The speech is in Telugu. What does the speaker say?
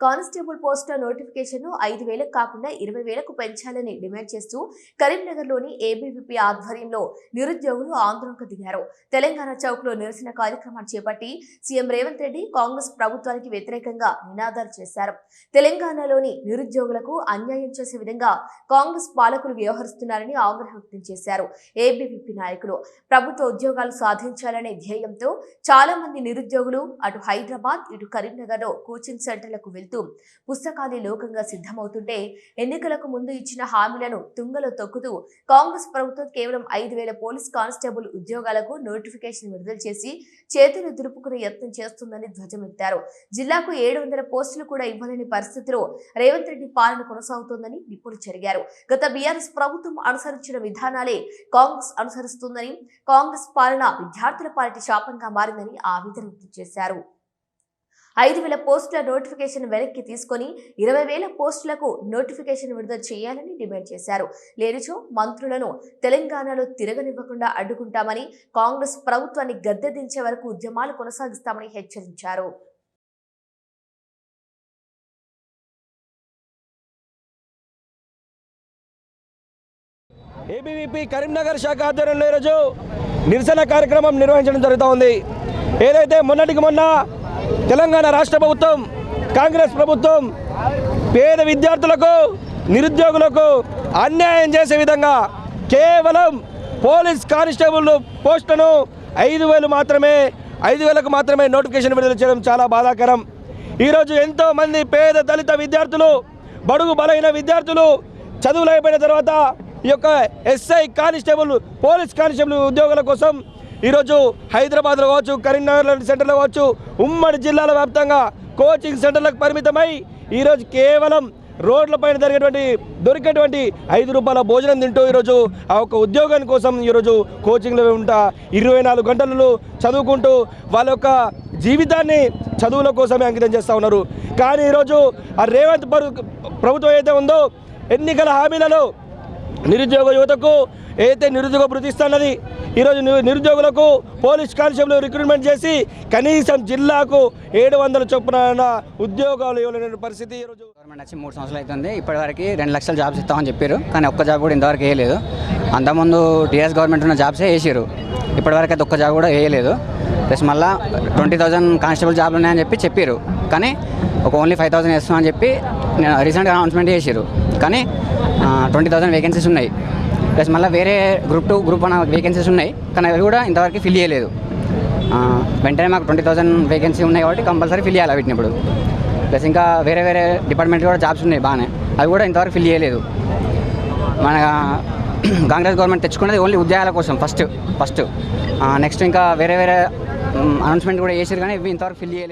కానిస్టేబుల్ పోస్టుల నోటిఫికేషన్ 5,000 కాకుండా 20,000కు పెంచాలని డిమాండ్ చేస్తూ కరీంనగర్లోని ఏబీవీపీ ఆధ్వర్యంలో నిరుద్యోగులు ఆందోళనకు దిగారు. తెలంగాణ చౌక్లో నిరసన కార్యక్రమాన్ని చేపట్టి సీఎం రేవంత్ రెడ్డి కాంగ్రెస్ ప్రభుత్వానికి వ్యతిరేకంగా నినాదాలు చేశారు. తెలంగాణలోని నిరుద్యోగులకు అన్యాయం చేసే విధంగా కాంగ్రెస్ పాలకులు వ్యవహరిస్తున్నారని ఆగ్రహం వ్యక్తం చేశారు. ఏబీవీపీ నాయకులు ప్రభుత్వ ఉద్యోగాలు సాధించాలనే ధ్యేయంతో చాలా మంది నిరుద్యోగులు అటు హైదరాబాద్ ఇటు కరీంనగర్లో కోచింగ్ సెంటర్లకు వెళ్తూ పుస్తకాలే లోకంగా సిద్ధమవుతుంటే ఎన్నికలకు ముందు ఇచ్చిన హామీలను తుంగలో తొక్కుతూ కాంగ్రెస్ ప్రభుత్వం కేవలం 5,000 పోలీస్ కానిస్టేబుల్ ఉద్యోగాలకు నోటిఫికేషన్ విడుదల చేసి చేతులు దులుపుకునే యత్నం చేస్తుందని ధ్వజమెత్తారు. జిల్లాకు 700 పోస్టులు కూడా ఇవ్వలేని పరిస్థితిలో రేవంత్ రెడ్డి పాలన కొనసాగుతోందని నిప్పులు చెరిగారు. గత బీఆర్ఎస్ ప్రభుత్వం అనుసరించిన విధానాలే కాంగ్రెస్ అనుసరిస్తుందని, కాంగ్రెస్ పాలన విద్యార్థుల పార్టీ శాపంగా మారిందని ఆవేదన వ్యక్తం చేశారు. 5,000 పోస్టుల నోటిఫికేషన్ వెనక్కి తీసుకుని 20,000 పోస్టులకు నోటిఫికేషన్ విడుదల చేయాలని డిమాండ్ చేశారు. లేనిచో మంత్రులను తెలంగాణలో తిరగనివ్వకుండా అడ్డుకుంటామని, కాంగ్రెస్ ప్రభుత్వాన్ని గద్దెదించే వరకు ఉద్యమాలు కొనసాగిస్తామని హెచ్చరించారు. ఏబీవీపీ కరీంనగర్ శాఖ ఆధ్వర్యంలో ఈరోజు నిరసన కార్యక్రమం నిర్వహించడం జరుగుతోంది. ఏదైతే మొన్నటికి మొన్న తెలంగాణ రాష్ట్ర ప్రభుత్వం, కాంగ్రెస్ ప్రభుత్వం పేద విద్యార్థులకు, నిరుద్యోగులకు అన్యాయం చేసే విధంగా కేవలం పోలీస్ కానిస్టేబుల్ పోస్టులను 5,000కు మాత్రమే నోటిఫికేషన్ విడుదల చేయడం చాలా బాధాకరం. ఈరోజు ఎంతోమంది పేద దళిత విద్యార్థులు, బడుగు బలైన విద్యార్థులు చదువులు అయిపోయిన తర్వాత ఈ యొక్క ఎస్ఐ కానిస్టేబుల్, పోలీస్ కానిస్టేబుల్ ఉద్యోగుల కోసం ఈరోజు హైదరాబాద్లో కావచ్చు, కరీంనగర్లో సెంటర్లో కావచ్చు, ఉమ్మడి జిల్లాల వ్యాప్తంగా కోచింగ్ సెంటర్లకు పరిమితమై ఈరోజు కేవలం రోడ్లపైన దొరికేటువంటి 5 రూపాయల భోజనం తింటూ ఈరోజు ఆ ఒక ఉద్యోగం కోసం ఈరోజు కోచింగ్లో ఉంటా 24 గంటలు చదువుకుంటూ వాళ్ళ యొక్క జీవితాన్ని చదువుల కోసమే అంకితం చేస్తూ ఉన్నారు. కానీ ఈరోజు ఆ రేవంత్ ప్రభుత్వం ఏదైతే ఉందో ఎన్నికల హామీలలో నిరుద్యోగ యువతకు ఏదైతే నిరుద్యోగ భృతి ఇస్తున్నది, ఈరోజు నిరుద్యోగులకు పోలీస్ కానిస్టేబుల్ రిక్రూట్మెంట్ చేసి కనీసం జిల్లాకు 700 చొప్పున ఉద్యోగాలు ఇవ్వలేని పరిస్థితి. ఈరోజు గవర్నమెంట్ వచ్చి 3 సంవత్సరాలు అవుతుంది. ఇప్పటివరకు 2 లక్షల జాబ్స్ ఇస్తామని చెప్పారు, కానీ ఒక్క జాబ్ కూడా ఇంతవరకు వేయలేదు. అంతకుముందు టీఆర్ఎస్ గవర్నమెంట్ ఉన్న జాబ్సే వేసారు, ఇప్పటివరకు అయితే ఒక్క జాబ్ కూడా వేయలేదు. ప్లస్ మళ్ళీ 20,000 కానిస్టేబుల్ జాబ్లు ఉన్నాయని చెప్పారు, కానీ ఓన్లీ 5,000 వేస్తామని చెప్పి రీసెంట్గా అనౌన్స్మెంట్ చేశారు. కానీ 20,000 వేకెన్సీస్ ఉన్నాయి. ప్లస్ మళ్ళీ వేరే గ్రూప్ 2, గ్రూప్ 1 వేకెన్సీస్ ఉన్నాయి, కానీ అవి కూడా ఇంతవరకు ఫిల్ చేయలేదు. వెంటనే మాకు 20,000 వేకెన్సీ ఉన్నాయి కాబట్టి కంపల్సరీ ఫిల్ చేయాలి వీటిని ఇప్పుడు. ప్లస్ ఇంకా వేరే డిపార్ట్మెంట్ కూడా జాబ్స్ ఉన్నాయి బాగానే, అవి కూడా ఇంతవరకు ఫిల్ చేయలేదు. మన కాంగ్రెస్ గవర్నమెంట్ తెచ్చుకున్నది ఓన్లీ ఉద్యోగాల కోసం ఫస్ట్. నెక్స్ట్ ఇంకా వేరే అనౌన్స్మెంట్ కూడా చేశారు, కానీ ఇవి ఇంతవరకు ఫిల్ చేయలేదు.